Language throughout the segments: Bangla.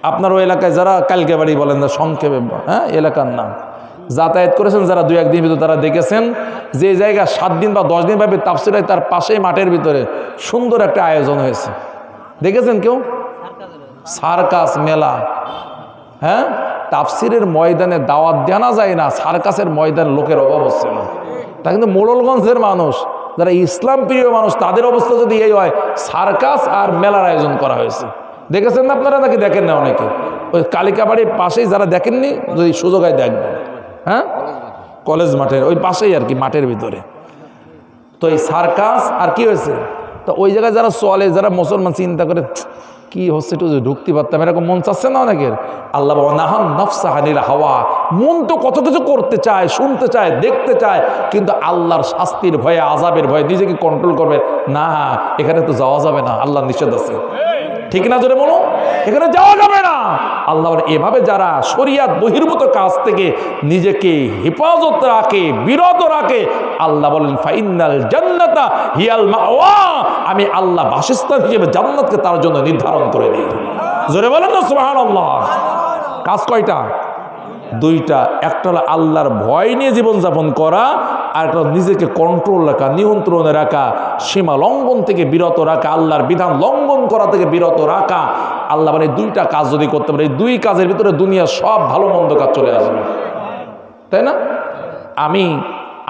আপনার ওই এলাকায় যারা কালকে বাড়ি বলেন না সংক্ষেপে, হ্যাঁ এলাকার নাম, যাতায়াত করেছেন যারা 2-1 দিন ভিতরে, তারা দেখেছেন যে জায়গা 7 দিন বা 10 দিন ভাবে তাফসীর হয়, তার পাশেই মাঠের ভিতরে সুন্দর একটা আয়োজন হয়েছে। দেখেছেন কেউ? সার্কাস মেলা। হ্যাঁ, তাফসীরের ময়দানে দাওয়াত দেওয়া যায় না, সার্কাসের ময়দানে লোকের অভাব হচ্ছে না। তা কিন্তু মোড়লগঞ্জের মানুষ যারা ইসলাম প্রিয় মানুষ, তাদের অবস্থা যদি এই হয়, সার্কাস আর মেলার আয়োজন করা হয়েছে। দেখেছেন না আপনারা, নাকি দেখেন না অনেকে? ওই কালিকাবাড়ির পাশেই, যারা দেখেননি যদি সুযোগ হয় দেখবেন। হ্যাঁ, কলেজ মাঠের ওই পাশেই আর কি, মাঠের ভিতরে। তো এই সার্কাস আর কি হয়েছে, তো ওই জায়গায় যারা চলে, যারা মুসলমান, চিন্তা করে কি হচ্ছে, একটু ঢুকতে পারতাম, এরকম মন চাচ্ছে না অনেকের? আল্লাহ বাবা নাহান নফসাহানির হাওয়া, মন তো কত কিছু করতে চায়, শুনতে চায়, দেখতে চায়, কিন্তু আল্লাহর শাস্তির ভয়ে, আযাবের ভয়ে নিজেকে কন্ট্রোল করবে না। এখানে তো যাওয়া যাবে না, আল্লাহ নিষেধ আছে, ঠিক না? জোরে বলো, এখানে যাওয়া যাবে না। আল্লাহ এভাবে যারা শরিয়াত বহির্ভূত কাজ থেকে নিজেকে হেফাজত রাখে, বিরত রাখে, আল্লাহ বলেন ফাইনাল জান্নাতা হিয়াল মাওয়া, আমি আল্লাহ বাসস্থান হিসেবে জান্নাতকে তার জন্য নির্ধারণ করে দিই। জোরে বলেন না সুবহানাল্লাহ। কাজ কয়টা? 2টা। একটা হলো আল্লাহর ভয় নিয়ে জীবনযাপন করা, আর একটা নিজেকে কন্ট্রোল রাখা, নিয়ন্ত্রণে রাখা, সীমা লঙ্ঘন থেকে বিরত রাখা, আল্লাহর বিধান লঙ্ঘন করা থেকে বিরত রাখা। আল্লাহ মানে 2টা কাজ যদি করতে পারে, এই 2 কাজের ভিতরে দুনিয়ার সব ভালো মন্দ কাজ চলে আসবে, তাই না? আমি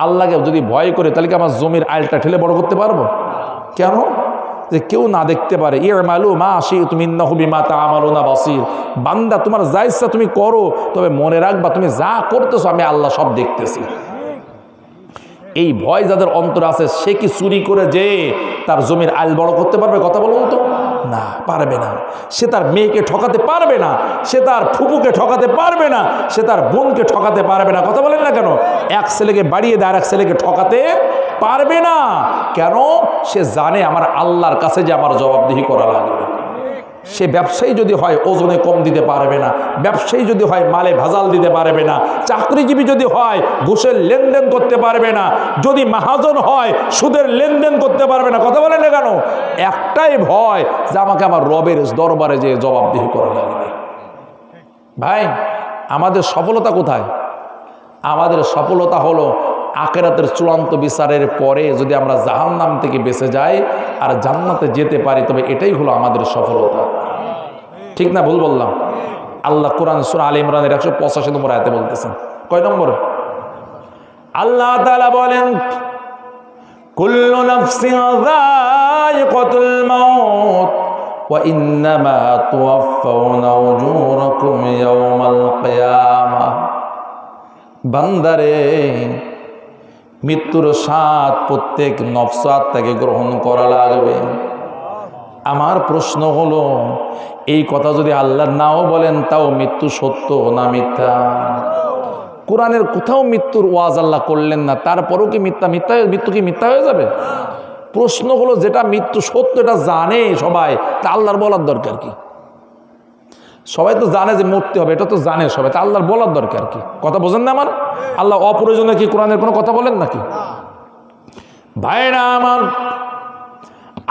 আল্লাহকে যদি ভয় করে, তাহলে কি আমার জমির আইলটা ঠেলে বড় করতে পারবো? কেন? যে কেউ না দেখতে পারে। ইমালু মা শি'তুম ইন্নাহু বিমা তা'মালুনা বাসীর। বান্দা, তোমার যা ইচ্ছা তুমি করো, তবে মনে রাখবা তুমি যা করতেছো আমি আল্লাহ সব দেখতেছি। এই ভয় যাদের অন্তর আছে, সে কি চুরি করে যে তার জমির আইল বড় করতে পারবে? কথা বলুন তো, না, পারবে না। সে তার মেয়েকে ঠকাতে পারবে না, সে তার ফুপুকে ঠকাতে পারবে না, সে তার বোনকে ঠকাতে পারবে না। কথা বলেন না কেন? এক ছেলেকে বাড়িয়ে দেয় আর এক ছেলেকে ঠকাতে পারবে না। কেন? সে জানে আমার আল্লাহর কাছে যে আমার জবাবদিহি করা লাগবে। সে ব্যবসায়ী যদি হয় ওজনে কম দিতে পারবে না, ব্যবসায়ী যদি হয় মালে ভেজাল দিতে পারবে না, চাকরিজীবী যদি হয় ঘুষের লেনদেন করতে পারবে না, যদি মহাজন হয় সুদের লেনদেন করতে পারবে না। কথা বলেন না কেন? একটাই ভয়, যে আমাকে আমার রবের দরবারে যে জবাবদিহি করা লাগবে। ভাই, আমাদের সফলতা কোথায়? আমাদের সফলতা হলো আখিরাতের চূড়ান্ত বিচারের পরে যদি আমরা জাহান্নাম থেকে বেঁচে যাই আর জান্নাতে যেতে পারি, তবে এটাই হলো আমাদের সফলতা। ঠিক না ভুল বললাম? আল্লাহ কোরআন সূরা আলে ইমরানের 185 নম্বর আয়াতে বলতেছেন। কয় নম্বর? আল্লাহ তাআলা বলেন, কুল্লু নাফসিন যায়িকাতুল মাউত ওয়া ইন্নামা তুওয়াফাউনা উজুরাকুম ইয়াওমাল কিয়ামাহ। বান্দারে, মৃত্যুর স্বাদ প্রত্যেক নফস আত্মাকে গ্রহণ করা লাগবে। আমার প্রশ্ন হলো, এই কথা যদি আল্লাহ নাও বলেন, তাও মৃত্যু সত্য না মিথ্যা? কোরআনের কোথাও মৃত্যুর ওয়াজ আল্লাহ করলেন না, তারপরেও কি মৃত্যু কি মিথ্যা হয়ে যাবে? প্রশ্ন হলো, যেটা মৃত্যু সত্য এটা জানে সবাই, তা আল্লাহর বলার দরকার কি? সবাই তো জানে যে মরতে হবে, এটা তো জানে সবাই, তা আল্লাহর বলার দরকার কি? কথা বোঝেন না আমার? আল্লাহ অপ্রয়োজনে কি কোরআনের কোনো কথা বলেন নাকি? ভাইরা আমার,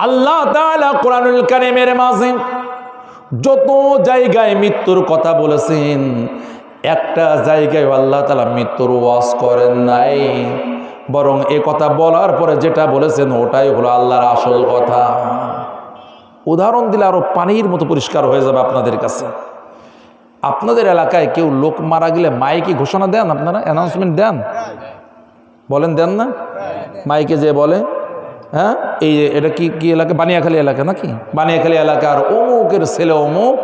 আল্লাহ তাআলা কোরআনুল কারীমের মাঝে যত জায়গায় মৃত্যুর কথা বলেছেন, একটা জায়গায় আল্লাহ তাআলা মৃত্যুর ওয়াজ করেন নাই, বরং এ কথা বলার পরে যেটা বলেছেন ওটাই হলো আল্লাহর আসল কথা। উদাহরণ দিলে আরো পানির মতো পরিষ্কার হয়ে যাবে আপনাদের কাছে। আপনাদের এলাকায় কেউ লোক মারা গেলে মাইকে ঘোষণা দেন? আপনারা অ্যানাউন্সমেন্ট দেন? বলেন দেন না? মাইকে যে বলে, হ্যাঁ এই এটা কি এলাকা? বানিয়াখালী এলাকা নাকি? বানিয়াখালী এলাকার অমুকের ছেলে অমুক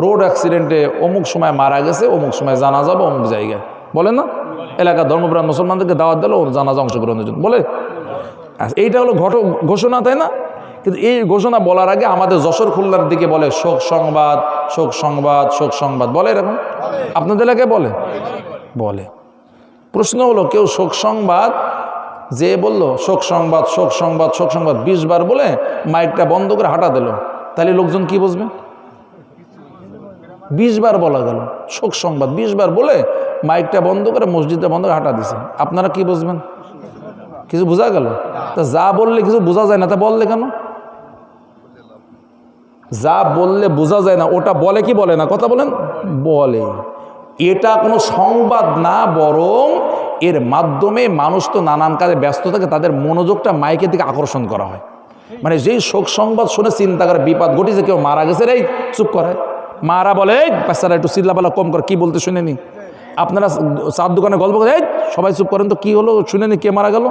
রোড অ্যাক্সিডেন্টে অমুক সময় মারা গেছে, অমুক সময় জানা যাবে অমুক জায়গায়, বলে না? এলাকার ধর্মপ্রাণ মুসলমানদেরকে দাওয়াত দিল ওর জানাজা অংশগ্রহণের জন্য, বলে। এইটা হলো ঘোষণা, তাই না? কিন্তু এই ঘোষণা বলার আগে আমাদের যশোর খুলনার দিকে বলে শোক সংবাদ, শোক সংবাদ, শোক সংবাদ, বলে এরকম? আপনাদের এলাকায় বলে? বলে। প্রশ্ন হলো, কেউ শোক সংবাদ যে বললো শোক সংবাদ, শোক সংবাদ, শোক সংবাদ 20 বার বলে মাইকটা বন্ধ করে হাঁটা দিল, তাহলে লোকজন কি বুঝবে? 20 বার বলা গেল শোক সংবাদ, 20 বার বলে মাইকটা বন্ধ করে মসজিদটা বন্ধ করে হাঁটা দিছে, আপনারা কি বুঝবেন? কিছু বোঝা গেল? তা যা বললে কিছু বোঝা যায় না, তা বললে কেন? যা বললে বোঝা যায় না ওটা বলে কি বলে না? কথা বলেন, বলে। এটা কোনো সংবাদ না, বরং এর মাধ্যমে মানুষ তো নানান কাজে ব্যস্ত থাকে, তাদের মনোযোগটা মাইকের দিকে আকর্ষণ করা হয়। মানে যেই শোক সংবাদ শুনে চিন্তা করে বিপদ ঘটিছে, কেউ মারা গেছে, রে চুপ করে। মারা বলে এই বাচ্চারা একটু চিল্লাপাল্লা কম করে, কি বলতে শুনেনি? আপনারা চার দোকানে গল্প করে এই সবাই চুপ করেন তো, কি হলো শুনেনি, কে মারা গেল?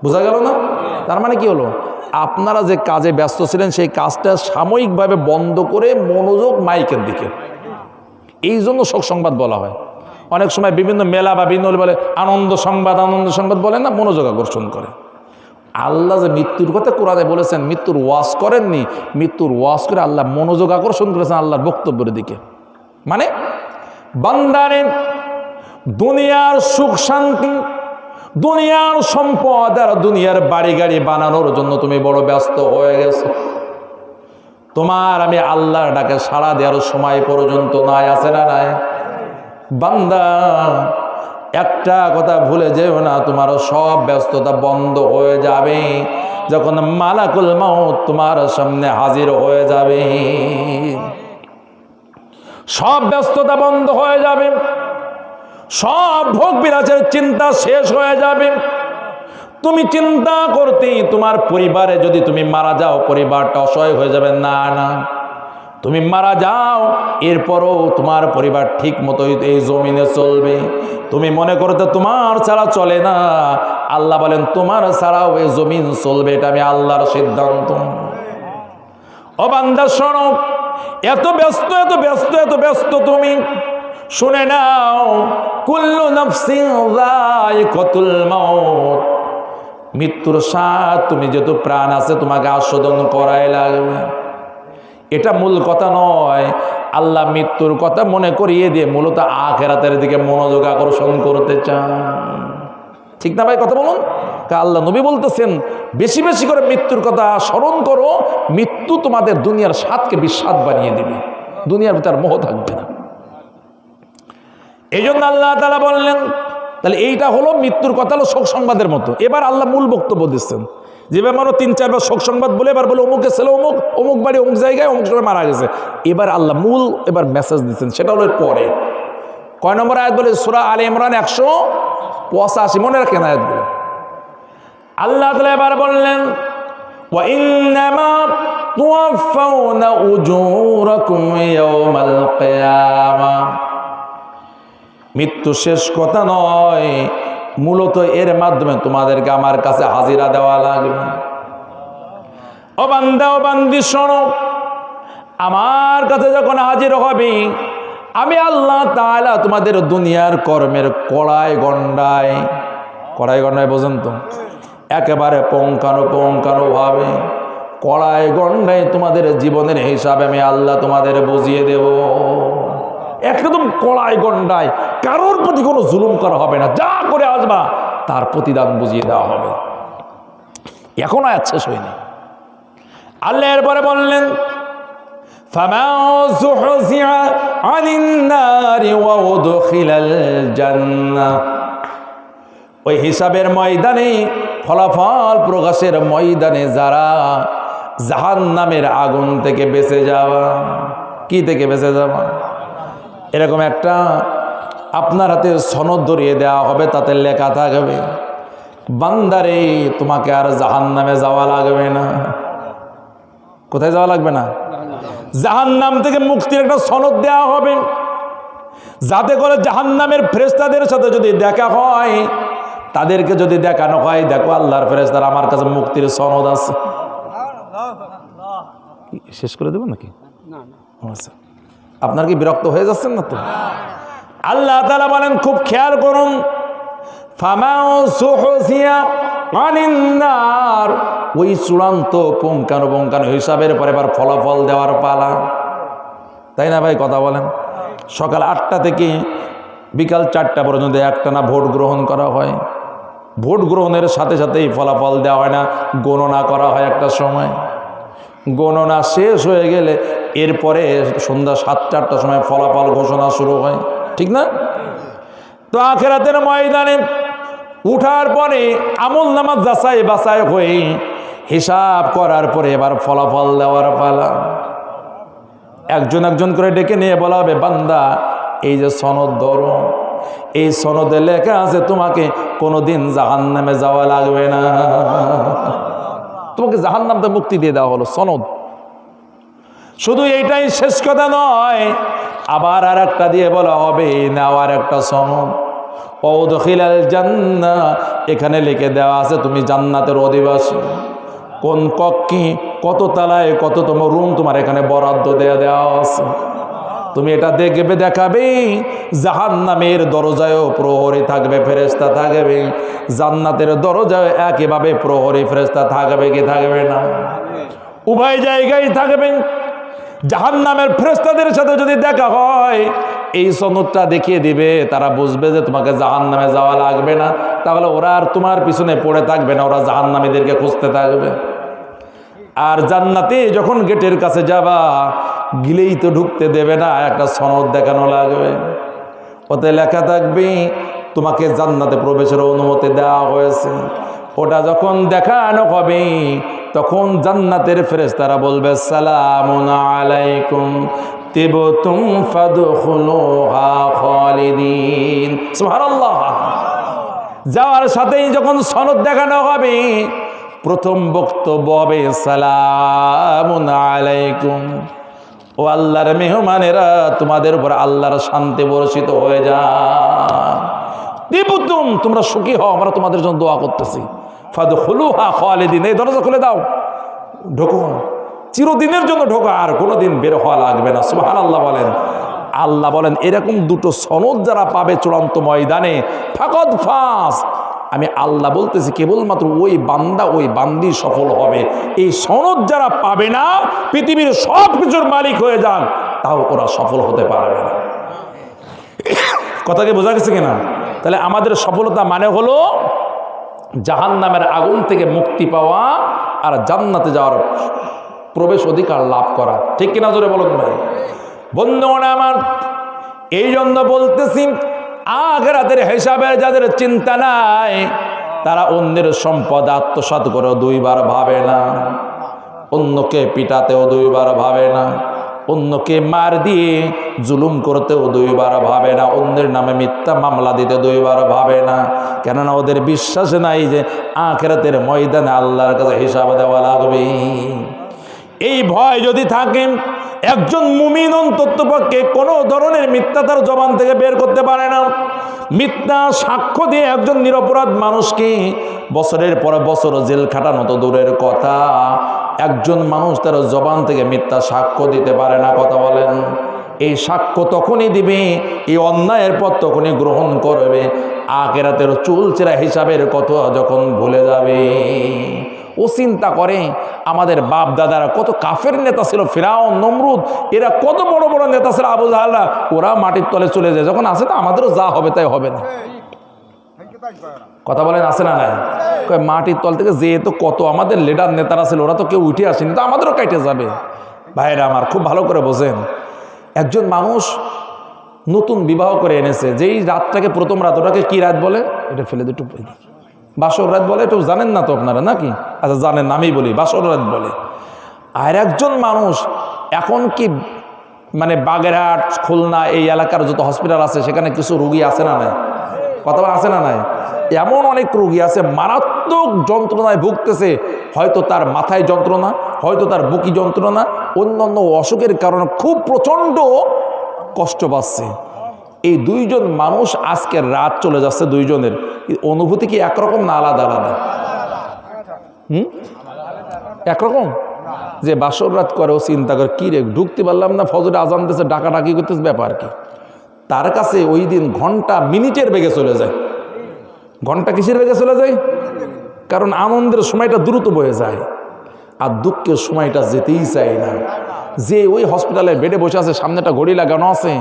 বোঝা গেল না? তার মানে কি হলো? আপনারা যে কাজে ব্যস্ত ছিলেন সেই কাজটা সাময়িকভাবে বন্ধ করে মনোযোগ মাইকের দিকে, এই জন্য শোক সংবাদ বলা হয়। অনেক সময় বিভিন্ন মেলা বা বিভিন্ন বলে আনন্দ সংবাদ বলে না, মনোযোগ আকর্ষণ করে। আল্লাহ যে মৃত্যুর কথা কোরআনে বলেছেন, মৃত্যুর ওয়াজ করেননি, মৃত্যুর ওয়াজ করে আল্লাহ মনোযোগ আকর্ষণ করেছেন আল্লাহর বক্তব্যের দিকে। মানে বান্দারে দুনিয়ার সুখ শান্তি, দুনিয়ার সম্পদ আর দুনিয়ার বাড়ি গাড়ি বানানোর জন্য তুমি বড় ব্যস্ত হয়ে গেছো। তোমার আমি আল্লাহর ডাকে সাড়া দেওয়ার সময় পর্যন্ত নাই, আছে না নাই? বান্দা একটা কথা ভুলে যেও না, তোমার সব ব্যস্ততা বন্ধ হয়ে যাবে যখন মালাকুল মাউত তোমার সামনে হাজির হয়ে যাবে। সব ব্যস্ততা বন্ধ হয়ে যাবে, সব ভোগ বিলাসের চিন্তা শেষ হয়ে যাবে। তুমি চিন্তা করতে তোমার পরিবারে যদি তুমি মারা যাও, পরিবারটা অসহায় হয়ে যাবে। না না, তুমি মারা যাও এরপরও তোমার পরিবার ঠিক মতো এই জমিনে চলবে। তুমি মনে করতে তোমার ছাড়া চলে না, আল্লাহ বলেন তোমার ছাড়াও এই জমিন চলবে, এটা আমি আল্লাহর সিদ্ধান্ত। ও বান্দা শোনো, এত ব্যস্ত তুমি শুনে নাও, কুল্লু নাফসিন যায়িকাতুল মাউত, মৃত্যুর স্বাদ তুমি যেহেতু প্রাণ আছে তোমাকে আস্বাদন করাই লাগবে। এটা মূল কথা নয়। আল্লাহ মৃত্যুর কথা মনে করিয়ে দিয়ে মূলত আখিরাতের দিকে মনোযোগ আকর্ষণ করতে চান, ঠিক না ভাই? কথা বলুন। আল্লাহ নবী বলতেছেন বেশি বেশি করে মৃত্যুর কথা স্মরণ করো, মৃত্যু তোমাদের দুনিয়ার স্বাদকে বিস্বাদ বানিয়ে দিবে, দুনিয়ার ভিতর মোহ থাকবে না। এই জন্য আল্লাহ তাআলা বললেন, তাহলে এইটা হলো মৃত্যুর কথা, হলো শোক সংবাদের মতো। এবার আল্লাহ মূল বক্তব্য দিচ্ছেন, যেভাবে আমরা 3-4 বার শোক সংবাদ বলে এবার বলে অমুকের ছেলে অমুক বাড়ি অমুক জায়গায় অমুক সময় মারা গেছে। এবার আল্লাহ মূল এবার মেসেজ দিচ্ছেন, সেটা হলো পরে। কয় নম্বর আয়াত বলে? সূরা আলে ইমরান 185, মনে রাখেন আয়াতগুলো। আল্লাহ তাআলা এবার বললেন, ওয়া ইন্নামা তুওয়াফাউনা উজুরাকুম ইয়াওমাল কিয়ামাহ, মৃত্যু শেষ কথা নয়, মূলত এর মাধ্যমে তোমাদেরকে আমার কাছে হাজিরা দেওয়া লাগবে। ও বান্দা ও বান্দি শোনো, আমার কাছে যখন হাজির হবে আমি আল্লাহ তাআলা তোমাদের দুনিয়ার কর্মের কড়াই গন্ডায় বোঝেন তো, একেবারে পঙ্কানো ভাবে কড়াই গন্ডায় তোমাদের জীবনের হিসাবে আমি আল্লাহ তোমাদের বুঝিয়ে দেব। একদম কড়াই গন্ডায়, কারোর প্রতি কোনো জুলুম করা হবে না, যা করে আসবা তার প্রতিদান বুঝিয়ে দেওয়া হবে। এখন আয়াত শেষ হয়নি। আল্লাহ এরপরে বললেন, ফামান যুহজিআ আনিন নারি ওয়া উদখিলাল জান্নাহ, ওই হিসাবের ময়দানে, ফলাফল প্রকাশের ময়দানে যারা জাহান্নামের আগুন থেকে বেঁচে যাওয়া, কি থেকে বেঁচে যাওয়া, এরকম একটা আপনার হাতে সনদ ধরিয়ে দেওয়া হবে, তাতে লেখা থাকবে বান্দারে তোমাকে আর জাহান্নামে যাওয়া লাগবে না। কোথায় যাওয়া লাগবে না? জাহান্নাম থেকে মুক্তির একটা সনদ দেওয়া হবে, যাতে করে জাহান্নামের ফেরেশতাদের সাথে যদি দেখা হয়, তাদেরকে যদি দেখানো হয়, দেখো আল্লাহর ফেরেশতারা আমার কাছে মুক্তির সনদ আছে। শেষ করে দেবেন নাকি? আচ্ছা, আপনার কি বিরক্ত হয়ে যাচ্ছেন না তো? আল্লাহ তাআলা বলেন, খুব খেয়াল করুন, ফামান যুহজিআ আনিন নার, ওই চূড়ান্ত পুঙ্খানুপুঙ্খানু হিসাবের পরে এবার ফলাফল দেওয়ার পালা, তাই না ভাই? কথা বলেন। সকাল 8টা থেকে বিকাল 4টা পর্যন্ত একটানা ভোট গ্রহণ করা হয়। ভোট গ্রহণের সাথে সাথেই ফলাফল দেওয়া হয় না, গণনা করা হয় একটা সময়। গণনা শেষ হয়ে গেলে এরপরে সন্ধ্যা 7-8টার সময় ফলাফল ঘোষণা শুরু হয়, ঠিক না? তো আখিরাতের ময়দানে উঠার পরে আমল নামাজ যাচাই বাছাই হয়ে হিসাব করার পরে এবার ফলাফল দেওয়ার পালা। একজন একজন করে ডেকে নিয়ে বলা হবে, বান্দা এই যে সনদ ধরো, এই সনদে লেখা আছে তোমাকে কোনোদিন জাহান্নামে যাওয়া লাগবে না, তোমাকে জাহান্নাম থেকে মুক্তি দিয়ে দেওয়া হলো সনদ। শুধু এইটাই শেষ কথা নয়, আবার আর একটা দিয়ে বলা হবে নেওয়ার একটা সনদ, ওদখিলাল জান্নাহ, এখানে লিখে দেওয়া আছে তুমি জান্নাতের অধিবাসী। কোন কক্ষে, কত তলায়, কততম রুম তোমার এখানে বরাদ্দ দেওয়া আছে। তুমি এটা দেখবে, দেখাবে। জাহান্নামের দরজায়ও প্রহরী থাকবে, ফেরেশতা থাকবে, জান্নাতের দরজায় একইভাবে প্রহরী ফেরেশতা থাকবে কি থাকবে না? উভয় জায়গায় থাকবে। জাহান্নামের ফেরেশতাদের সাথে যদি দেখা হয়, এই সনদটা দেখিয়ে দিবে, তারা বুঝবে যে তোমাকে জাহান্নামে যাওয়া লাগবে না, তাহলে ওরা আর তোমার পিছনে পড়ে থাকবে না, ওরা জাহান্নামীদেরকে খুঁজতে থাকবে। আর জান্নাতে যখন গেটের কাছে যাবা, গিলেই তো ঢুকতে দেবে না, একটা সনদ দেখানো লাগবে, ওতে লেখা থাকবে তোমাকে জান্নাতে প্রবেশের অনুমতি দেওয়া হয়েছে। ওটা যখন দেখানো হবে, তখন জান্নাতের ফেরেশতারা বলবে সালামুন আলাইকুম তিবতুম ফাদখুলুহা খালিদিন। সুবহানাল্লাহ। যাওয়ার সাথেই যখন সনদ দেখানো হবে, প্রথম বক্তব্য হবে সালামুন আলাইকুম, ও আল্লাহর মেহমানেরা, তোমাদের উপর আল্লাহর শান্তি বর্ষিত হয়ে যায়। তিবতুম, তোমরা সুখী হও, আমরা তোমাদের জন্য দোয়া করতেছি। ফাদখুলুহা খালিদিন, এই দরজা খুলে দাও, ঢোকো, চিরদিনের জন্য ঢোকো, আর কোনোদিন বের হওয়া লাগবে না। সুবহানাল্লাহ বলেন। আল্লাহ বলেন এরকম দুটো সনদ যারা পাবে চূড়ান্ত ময়দানে, ফাকাদ ফাস, আমি আল্লাহ বলতেছি কেবলমাত্র ওই বান্দা, ওই বান্দি সফল হবে। এই সনদ যারা পাবে না, পৃথিবীর সব কিছুর মালিক হয়ে যান, তাও ওরা সফল হতে পারবে না। কথা কি বোঝা গেছে কিনা? তাহলে আমাদের সফলতা মানে হলো জাহান্নামের আগুন থেকে মুক্তি পাওয়া আর জান্নাতে যাওয়ার প্রবেশ অধিকার লাভ করা। ঠিক কিনা জোরে বলুন ভাই। বন্ধুগণ আমার, এই জন্য বলতেছি আখিরাতের হিসাবে যাদের চিন্তা নাই, তারা অন্যের সম্পদ আত্মসাৎ করেও দুইবার ভাবে না, অন্যকে পিটাতেও দুইবার ভাবে না, অন্যকে মার দিয়ে জুলুম করতেও দুইবার ভাবে না, অন্যের নামে মিথ্যা মামলা দিতে দুইবার ভাবে না। কেননা ওদের বিশ্বাস নাই যে আখিরাতের ময়দানে আল্লাহর কাছে হিসাব দেওয়া লাগবে। এই ভয় যদি থাকে, একজন মুমিন অন্ততপক্ষে কোনো ধরনের মিথ্যা তার জবান থেকে বের করতে পারে না। মিথ্যা সাক্ষ্য দিয়ে একজন নিরপরাধ মানুষকে বছরের পর বছর জেল খাটানো তো দূরের কথা, একজন মানুষ তার জবান থেকে মিথ্যা সাক্ষ্য দিতে পারে না। কথা বলেন। এই সাক্ষ্য তখনই দিবে, এই অন্যায়ের পর তখনই গ্রহণ করবে আখিরাতের চুলচেরা হিসাবের কথা যখন ভুলে যাবে। ও চিন্তা করে আমাদের বাপ দাদারা কত কাফের নেতা ছিল, ফিরাউন, নমরুদ, এরা কত বড় বড় নেতা ছিল, আবু জাহলরা, ওরা মাটির তলে চলে যায়, যখন আসে তো আমাদেরও যা হবে তাই হবে না। কথা বলেন, আসে না নাই? মাটির তল থেকে যে তো কত আমাদের লিডার নেতারা ছিল, ওরা তো কেউ উঠে আসেনি, তো আমাদেরও কেটে যাবে। ভাইরা আমার, খুব ভালো করে বোঝেন। একজন মানুষ নতুন বিবাহ করে এনেছে, যেই রাতটাকে প্রথম রাত, ওটাকে কি রাত বলে? এটা ফেলে দিতে, বাসর রাত বলে। একটু জানেন না তো আপনারা নাকি? আচ্ছা জানেন, আমি বলি বাসর রাত বলে। আর একজন মানুষ এখন কি মানে বাগেরহাট, খুলনা, এই এলাকার যত হসপিটাল আছে সেখানে কিছু রুগী আছে না নাই? কথা আছে না নাই? এমন অনেক রুগী আছে মারাত্মক যন্ত্রণায় ভুগতেছে, হয়তো তার মাথায় যন্ত্রণা, হয়তো তার বুকি যন্ত্রণা, অন্যান্য অসুখের কারণে খুব প্রচণ্ড কষ্ট পাচ্ছে। এই দুইজন মানুষ আজকের রাত চলে যাচ্ছে, দুইজনের অনুভূতি কি একরকম না আলাদা আলাদা? একরকম। যে বাসর রাত করে ও চিন্তা করে কি রে, ঢুকতে পারলাম না, ফজরে আজান দিতেছে, ডাকাডাকি করতেছে, ব্যাপার কি? তার কাছে ওই দিন ঘন্টা মিনিটের বেগে চলে যায়। ঘন্টা কিসের বেগে চলে যায়? কারণ আনন্দের সময়টা দ্রুত বয়ে যায়, আর দুঃখের সময়টা যেতেই চায় না। যে ওই হসপিটালে বেডে বসে আছে, সামনেটা ঘড়ি লাগানো আছে,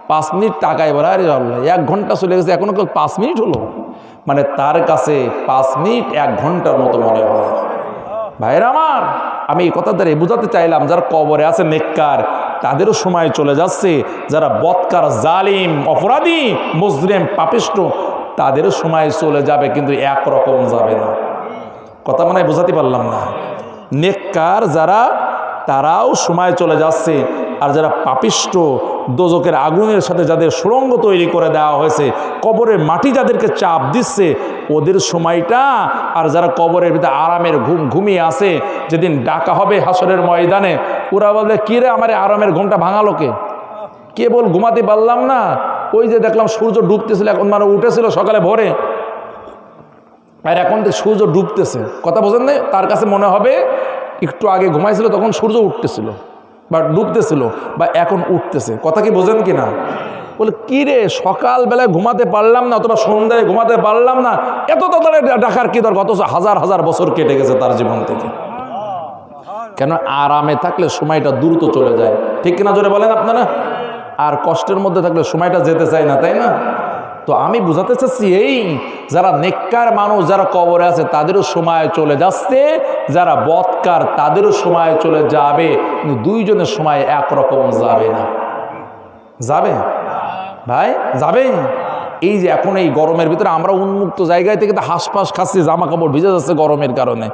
5 মিনিট টাকায় বলে, আরে আল্লাহ 1 ঘন্টা চলে গেছে, এখনো কেউ 5 মিনিট হলো। মানে তার কাছে 5 মিনিট 1 ঘন্টার মতো মনে হয়। ভাইরা আমার, আমি এই কথা দ্বারা বোঝাতে চাইলাম, যারা কবরে আছে নেককার, তাদেরও সময় চলে যাচ্ছে। যারা বদকার, জালিম, অপরাধী, মুজরিম, পাপিষ্ট, তাদেরও সময় চলে যাবে, কিন্তু একরকম যাবে না। কথা মানে বোঝাতে পারলাম না? নেককার যারা, তারাও সময় চলে যাচ্ছে, আর যারা পাপিষ্ট দোজকের আগুনের সাথে যাদের সুড়ঙ্গ তৈরি করে দেওয়া হয়েছে, কবরের মাটি যাদেরকে চাপ দিচ্ছে, ওদের সময়টা, আর যারা কবরের ভিতরে আরামের ঘুমিয়ে আছে, যেদিন ডাকা হবে হাসরের ময়দানে, ওরা বলবে কি রে আমার আরামের ঘুমটা ভাঙালো কে? কেবল ঘুমাতে পারলাম না, ওই যে দেখলাম সূর্য ডুবতেছিল, এখন মানে উঠেছিল সকালে ভোরে, আর এখন তো সূর্য ডুবতেছে। কথা বোঝেন না? তার কাছে মনে হবে একটু আগে ঘুমাইছিল তখন সূর্য উঠতেছিল বা ডুবতেছিল, বা এখন উঠতেছে। কথা কি বোঝেন কি না? বলে কি রে সকালবেলায় ঘুমাতে পারলাম না, অথবা সন্ধ্যায় ঘুমাতে পারলাম না, এত তাড়াতাড়ি ডাকার কি দরকার? অথচ হাজার হাজার বছর কেটে গেছে তার জীবন থেকে। কেন? আরামে থাকলে সময়টা দ্রুত চলে যায়, ঠিক কিনা জোরে বলেন আপনারা? আর কষ্টের মধ্যে থাকলে সময়টা যেতে চায় না, তাই না? তো আমি বুঝাতে চাচ্ছি এই, যারা নেককার মানুষ যারা কবরে আছে তাদেরও সময় চলে যাচ্ছে, যারা বদকার তাদেরও সময় চলে যাবে, কিন্তু দুইজনের সময় একরকম যাবে না। যাবে ভাই? যাবে। এই যে এখন এই গরমের ভিতরে আমরা উন্মুক্ত জায়গায় থেকে তো হাঁসফাঁস খাচ্ছি, জামা কাপড় ভিজে যাচ্ছে গরমের কারণে,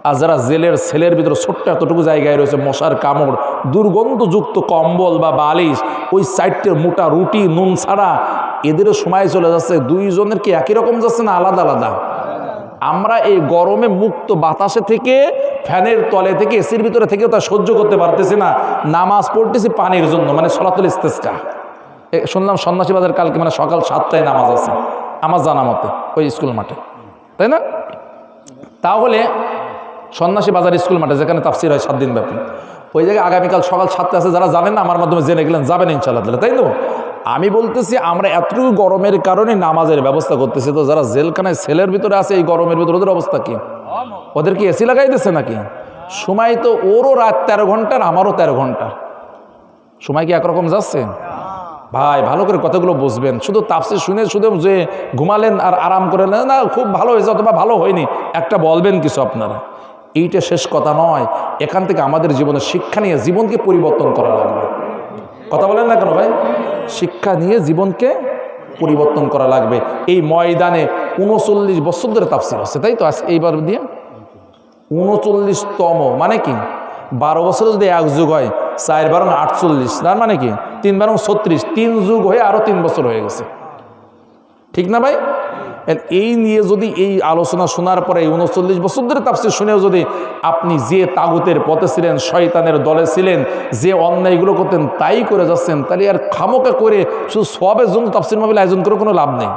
আর যারা জেলের সেলের ভিতরে ছোট্ট এতটুকু জায়গায় রয়েছে, মশার কামড়, দুর্গন্ধযুক্ত কম্বল বা বালিশ, ওই সাইডের মোটা রুটি নুন ছাড়া, এদেরও সময় চলে যাচ্ছে। দুইজনের কি একই রকম যাচ্ছে না আলাদা আলাদা? আমরা এই গরমে মুক্ত বাতাসে থেকে, ফ্যানের তলে থেকে, এসির ভিতরে থেকেও তা সহ্য করতে পারতেছি না, নামাজ পড়তেছি পানির জন্য, মানে সলাতুল ইস্তেসকা। শুনলাম সন্ন্যাসী বাজার কালকে মানে সকাল 7টায় নামাজ আছে আমার জানা মতে, ওই স্কুল মাঠে, তাই না? তাহলে সন্ন্যাসী বাজার স্কুল মাঠে যেখানে তাফসির হয় 7 দিন ব্যাপী, ওই জায়গায় আগামীকাল সকাল 7টায় আছে। যারা জানেন না আমার মাধ্যমে জেনে গেলেন, যাবেন ইনশাআল্লাহ, তাই তো? আমি বলতেছি আমরা এতটুকু গরমের কারণে নামাজের ব্যবস্থা করতেছি, তো যারা জেলখানায় সেলের ভিতরে আছে এই গরমের ভিতরে, ওদের অবস্থা কি? ওদের কি এসি লাগাই দিচ্ছে নাকি? সময় তো ওরও রাত 13 ঘন্টার, আমারও 13 ঘন্টা, সময় কি একরকম যাচ্ছে? ভাই ভালো করে কথাগুলো বুঝবেন। শুধু তাফসীর শুনে শুধু যে ঘুমালেন আর আরাম করে না, খুব ভালো হয়েছে অথবা ভালো হয়নি একটা বলবেন কিছু আপনারা, এইটা শেষ কথা নয়। এখান থেকে আমাদের জীবনে শিক্ষা নিয়ে জীবনকে পরিবর্তন করা লাগবে। কথা বলেন না কেন ভাই? শিক্ষা নিয়ে জীবনকে পরিবর্তন করা লাগবে। এই ময়দানে 39 বছর ধরে তাফসীর আছে, তাই তো? এইবার দিয়ে 39তম, মানে কি 12 বছর যদি 1 যুগ হয়, 4 বারং 48, তার মানে কি 3 বারং 36, 3 যুগ হয়ে আরো 3 বছর হয়ে গেছে, ঠিক না ভাই? এই নিয়ে যদি এই আলোচনা শোনার পরে 39 বছর ধরে তাফসীর শুনেও যদি আপনি যে তাগুতের পথে ছিলেন, শয়তানের দলে ছিলেন, যে অন্যায়গুলো করতেন তাই করে যাচ্ছেন, তাহলে আর খামোকা করে শুধু সবের জন্য তাফসীর মাহফিল আয়োজন করে কোনো লাভ নেই।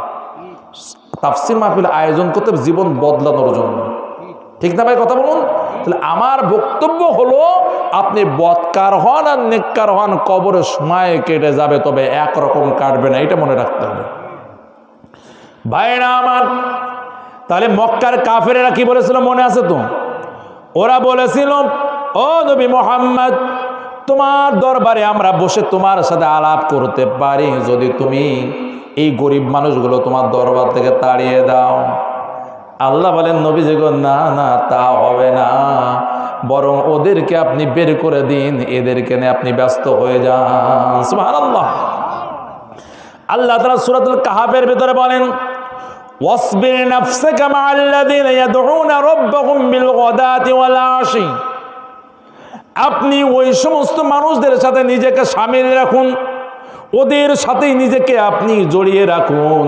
তাফসীর মাহফিল আয়োজন করতে জীবন বদলানোর জন্য, ঠিক না ভাই? কথা বলুন। তাহলে আমার বক্তব্য হলো, আপনি বদকার হন আর নেককার হন, কবরের সময় কেটে যাবে, তবে একরকম কাটবে না, এটা মনে রাখতে হবে ভাইরা আমার। তাহলে মক্কার কাফেরেরা কি বলেছিল মনে আছে তো? ওরা বলেছিল, ও নবী মুহাম্মদ, তোমার দরবারে আমরা বসে তোমার সাথে আলাপ করতে পারি যদি তুমি এই গরিব মানুষগুলো তোমার দরবার থেকে তাড়িয়ে দাও। আল্লাহ বলেন, নবীজি গো, না না, তা হবে না, বরং ওদেরকে আপনি বের করে দিন, এদেরকে নিয়ে আপনি ব্যস্ত হয়ে যান। সুবহানাল্লাহ। আল্লাহ তাআলা সূরাতুল কাহফের ভিতরে বলেন, ওয়াসবির নাফসাকা মা'আল্লাযীনা ইয়াদউনা রাব্বাহুম বিল গাদাতি ওয়াল আশি। আপনি ওই সমস্ত মানুষদের সাথে নিজেকে শামিল রাখুন, ওদের সাথেই নিজেকে আপনি জড়িয়ে রাখুন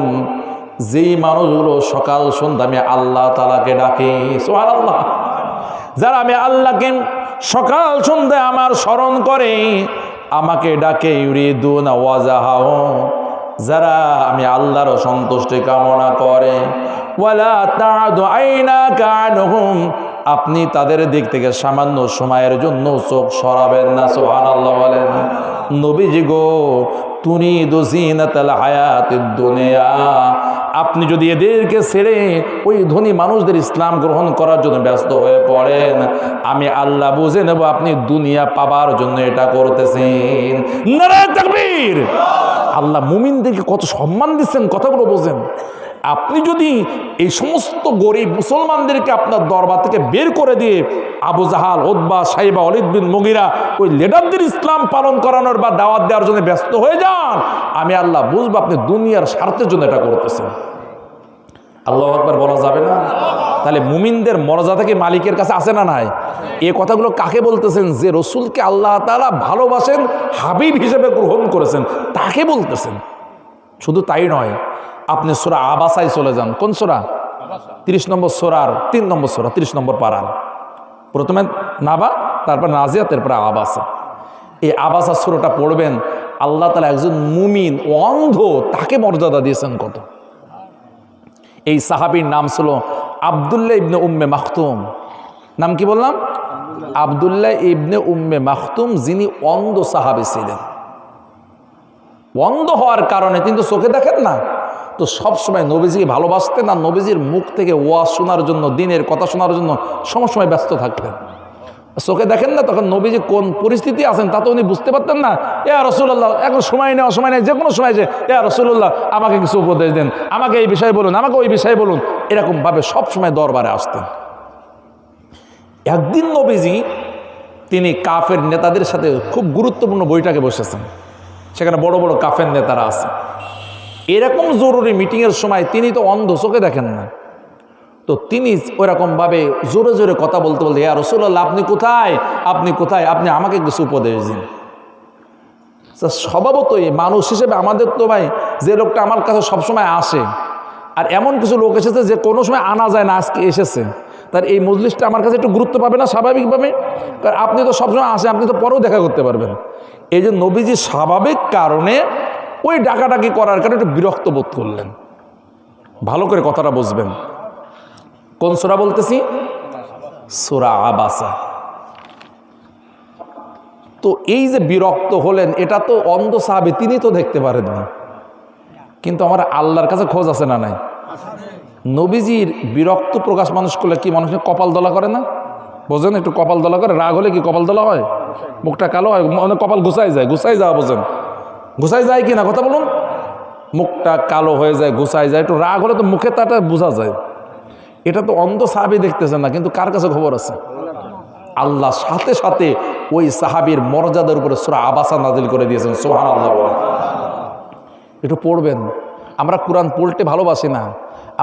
যেই মানুষগুলো সকাল সন্ধ্যা আমি আল্লাহ তাআলাকে ডাকে। সুবহানাল্লাহ। যারা আমি আল্লাহকে সকাল সন্ধ্যায় আমার স্মরণ করে, আমাকে ডাকে, ইউরিদুনা ওয়াজহাহু, যারা আমি আল্লাহর সন্তুষ্টি কামনা করে, ওয়ালা তা'দু আইনাকা আনহুম, আপনি তাদের দিক থেকে সামান্য সময়ের জন্য চোখ সরাবেন না। সুবহানাল্লাহ বলেন। নবীজি গো, তুরিদু যিনাতাল হায়াতিদ দুনিয়া, আপনি যদি এদেরকে ছেড়ে ওই ধনী মানুষদের ইসলাম গ্রহণ করার জন্য ব্যস্ত হয়ে পড়েন, আমি আল্লাহ বুঝে নেব আপনি দুনিয়া পাবার জন্য এটা করতেছেন। নারে তাকবীর! আল্লাহ মুমিনদেরকে কত সম্মান দিচ্ছেন, কথাগুলো বোঝেন। আপনি যদি এই সমস্ত গরিব মুসলমানদেরকে আপনার দরবার থেকে বের করে দিয়ে আবু জাহাল, উতবা, সাইবা, ওয়ালিদ বিন মুগিরা ওই লিডারদের ইসলাম পালন করানোর বা দাওয়াত দেওয়ার জন্য ব্যস্ত হয়ে যান, আমি আল্লাহ বুঝবো আপনি দুনিয়ার স্বার্থের জন্য এটা করতেছেন। আল্লাহু আকবার বলা যাবে না? তাহলে মুমিনদের মর্যাদা কি মালিকের কাছে আছে না নাই? এই কথাগুলো কাকে বলতেছেন? যে রসুলকে আল্লাহ তাআলা ভালোবাসেন, হাবিব হিসেবে গ্রহণ করেছেন, তাকে বলতেছেন। শুধু তাই নয়, আপনি সূরা আবাসায় চলে যান। কোন সূরা? 30 নম্বর সূরার 3 নম্বর সূরা, 30 নম্বর পারার। প্রথমে নাবা, তারপর নাজিয়া, তারপরে আবাসা। এই আবাসা সূরাটা পড়বেন, আল্লাহ তাআলা একজন মুমিন অন্ধ তাকে মর্যাদা দিয়েছেন কত। এই সাহাবীর নাম ছিল আব্দুল্লাহ ইবনে উম্মে মাখতুম। নাম কি বললাম? আব্দুল্লাহ ইবনে উম্মে মাখতুম, যিনি অন্ধ সাহাবী ছিলেন। অন্ধ হওয়ার কারণে কিন্তু চোখে দেখেন না, তো সবসময় নবীজিকে ভালোবাসতেন আর নবীজির মুখ থেকে ওয়াজ শোনার জন্য, দিনের কথা শোনার জন্য সবসময় ব্যস্ত থাকতেন। চোখে দেখেন না, তখন নবীজি কোন পরিস্থিতি আছেন তা তো উনি বুঝতে পারতেন না। রাসূলুল্লাহ, এখন সময় নেই, অসময় নেই, যে কোনো সময় যে রাসূলুল্লাহ আমাকে কিছু উপদেশ দেন, আমাকে এই বিষয়ে বলুন, আমাকে ওই বিষয়ে বলুন, এরকমভাবে সবসময় দরবারে আসতেন। একদিন নবীজি তিনি কাফের নেতাদের সাথে খুব গুরুত্বপূর্ণ বৈঠকে বসেছেন, সেখানে বড় বড় কাফের নেতারা আছে। এরকম জরুরি মিটিংয়ের সময় তিনি তো অন্ধ, চোখে দেখেন না, তো তিনি ওইরকমভাবে জোরে জোরে কথা বলতে বলতে, ইয়া রাসূলুল্লাহ, আপনি কোথায়, আপনি কোথায়, আপনি আমাকে কিছু উপদেশ দিন। স্বভাবতই মানুষ হিসেবে আমাদের তো ভাই, যে লোকটা আমার কাছে সবসময় আসে, আর এমন কিছু লোক এসেছে যে কোনো সময় আনা যায় না, আজকে এসেছে, তার এই মজলিসটা আমার কাছে একটু গুরুত্ব পাবে না স্বাভাবিকভাবে? কারণ আপনি তো সবসময় আসেন, আপনি তো পরেও দেখা করতে পারবেন। এই যে নবীজি স্বাভাবিক কারণে ওই ডাকাডাকি করার কারণে একটু বিরক্ত বোধ করলেন। ভালো করে কথাটা বুঝবেন। কোন সূরা বলতেছি? সূরা আবাসা। তো এই যে বিরক্ত হলেন, এটা তো অন্ধ সাহাবী, তিনি তো দেখতে পারেন না, কিন্তু আমার আল্লাহর কাছে খোঁজ আছে না নাই? নবীজির বিরক্ত প্রকাশ মানুষ করলে কি মানুষের কপাল দলা করে না? বোঝেন, একটু কপাল দলা করে। রাগ হলে কি কপাল দলা হয়? মুখটা কালো হয়, মানে কপাল গুছাই যায়, গুছাই যাওয়া, বোঝেন? গুছাই যায় কি না কথা বলুন? মুখটা কালো হয়ে যায়, গুছাই যায়। একটু রাগ হলে তো মুখে তাটা বোঝা যায়। এটা তো অন্ধ সাহাবী দেখতেছেন না, কিন্তু কার কাছে খবর আছে? আল্লাহ সাথে সাথে ওই সাহাবীর মর্যাদার উপরে সূরা আবাসা নাজিল করে দিয়েছেন। সুবহানাল্লাহ বলেন। একটু পড়বেন। আমরা কোরআন পড়তে ভালোবাসি না,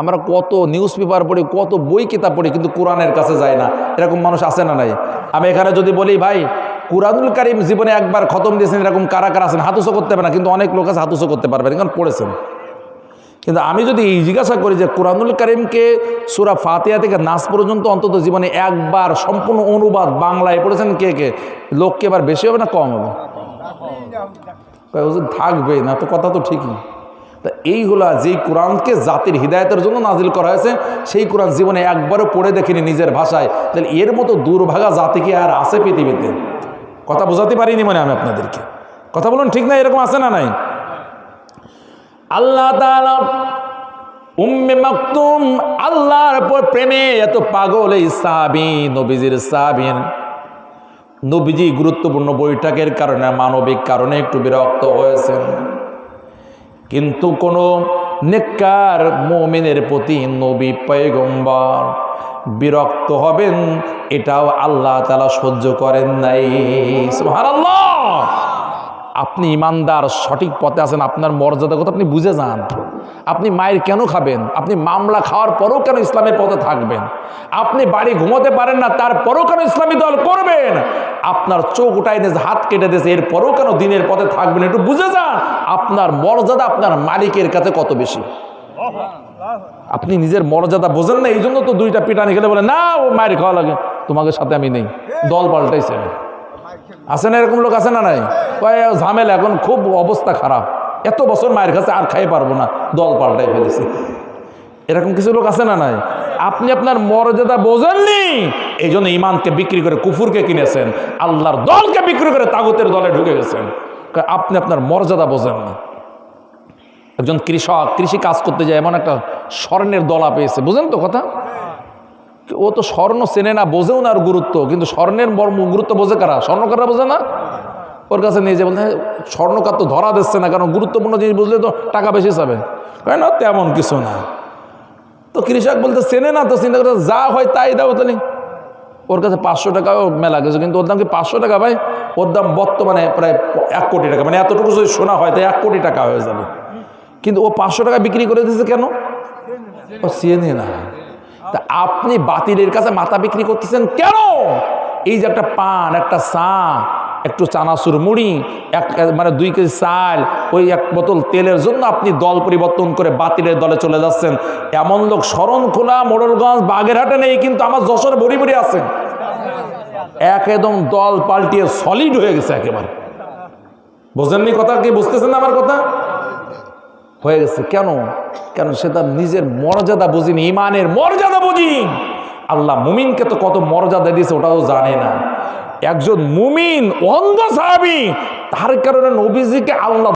আমরা কত নিউজ পেপার পড়ি, কত বই কিতাব পড়ি, কিন্তু কোরআনের কাছে যায় না। এরকম মানুষ আছে না নাই? আমি এখানে যদি বলি ভাই কুরআনুল কারীম জীবনে একবার খতম দিয়েছেন, এরকম কারা কারা আছেন? হাতুসও করতে পারে না, কিন্তু অনেক লোক আছে হাতুসও করতে পারবেন, কারণ পড়েছেন। কিন্তু আমি যদি এই জিজ্ঞাসা করি যে কুরআনুল কারীমকে সূরা ফাতিহা থেকে নাস পর্যন্ত অন্তত জীবনে একবার সম্পূর্ণ অনুবাদ বাংলায় পড়েছেন কে কে? লোক কি এবার বেশি হবে না কম হবে? থাকবে না তো, কথা তো ঠিকই। তা এইগুলা যেই কোরআনকে জাতির হিদায়তের জন্য নাজিল করা হয়েছে, সেই কোরআন জীবনে একবারও পড়ে দেখিনি নিজের ভাষায়, তাহলে এর মতো দুর্ভাগা জাতি কি আর আছে পৃথিবীতে? কথা বোঝাতে পারিনি মানে আমি আপনাদেরকে। কথা বলুন, ঠিক না? এরকম আছে না নাই? আল্লাহ তাআলা উম্মে মাকতুম, আল্লাহর উপর প্রেমে এত পাগল এই সাহাবী, নবীজির সাহাবী। নবীজি গুরুত্বপূর্ণ বৈঠকের কারণে, মানবিক কারণে একটু বিরক্ত হয়েছেন, কিন্তু কোনো নেককার মুমিনের প্রতি নবী পয়গম্বর বিরক্ত হবেন এটাও আল্লাহ তাআলা সহ্য করেন নাই। সুবহানাল্লাহ। আপনি ইমানদার, সঠিক পথে আছেন, আপনার মর্যাদা কথা আপনি বুঝে যান। আপনি মায়ের কেন খাবেন? আপনি মামলা খাওয়ার পরেও কেন ইসলামের পথে থাকবেন? আপনি বাড়ি ঘুমোতে পারেন না, তারপরেও কেন ইসলামী দল করবেন? আপনার চোখ উঠাই দিয়েছে, হাত কেটে দিয়েছে, এরপরেও কেন দিনের পথে থাকবেন? একটু বুঝে যান আপনার মর্যাদা আপনার মালিকের কাছে কত বেশি। আপনি নিজের মর্যাদা বোঝেন না, এই জন্য তো দুইটা পিটানি খেলে বলে না ও মায়ের খাওয়া লাগে, তোমাদের সাথে আমি নেই, দল পাল্টাইছে। আছে না এরকম লোক? আছে না নাই? ঝামেলা, এখন খুব অবস্থা খারাপ, এত বছর মায়ের কাছে আর খাই পারবো না, দল পাল্টাই ফেলেছি। এরকম কিছু লোক আছে না নাই? আপনি আপনার মর্যাদা বোঝেননি, এই জন্য ইমানকে বিক্রি করে কুফুরকে কিনেছেন, আল্লাহর দলকে বিক্রি করে তাগুতের দলে ঢুকে গেছেন। আপনি আপনার মর্যাদা বোঝেন না। একজন কৃষক কৃষি কাজ করতে যায়, এমন একটা স্বর্ণের দলা পেয়েছে, বুঝেন তো কথা? ও তো স্বর্ণ চেনে না, বোঝেও না আর গুরুত্ব, কিন্তু স্বর্ণের গুরুত্ব বোঝে কারা? স্বর্ণকাররা বোঝে না। ওর কাছে নিয়ে যে বলতে স্বর্ণকার তো ধরা দিচ্ছে না, কারণ গুরুত্বপূর্ণ জিনিস বুঝলে তো টাকা বেশি যাবে, কেন? তেমন কিছু না। তো কৃষক বলতে চেনে না, তো চিন্তা করতে যা হয় তাই দাও তাহলে। ওর কাছে 500 টাকাও মেলা গেছে, কিন্তু ওর দাম কি 500 টাকা ভাই? ওর দাম বর্তমানে প্রায় 1 কোটি টাকা, মানে এতটুকু যদি শোনা হয় তাই 1 কোটি টাকা হয়ে যাবে। কিন্তু ও 500 টাকা বিক্রি করে দিয়েছে কেন? ও চেনে না। তা আপনি বাতিলের কাছে মাথা বিক্রি করতেছেন কেন? এই যে একটা পান, একটা চা, একটু চানাচুর মুড়ি, মানে 2 কেজি চাল, ওই 1 বোতল তেলের জন্য আপনি দল পরিবর্তন করে বাতিলের দলে চলে যাচ্ছেন। এমন লোক শরণখোলা, মোড়লগঞ্জ, বাগেরহাটে নেই, কিন্তু আমার যশোরে ভরি ভরি আছে। একদম দল পাল্টিয়ে সলিড হয়ে গেছে একেবারে। বোঝেননি কথা? কি বুঝতেছেন আমার কথা? হয়ে গেছে কেন? কেন সে তার নিজের মর্যাদা বুঝিনি, ইমানের মর্যাদা বুঝি। আল্লাহ মুমিনকে তো কত মর্যাদা দিয়েছে ওটাও জানে না। একজন মুমিন অন্ধ সাহাবী, তার কারণে নবীজিকে আল্লাহ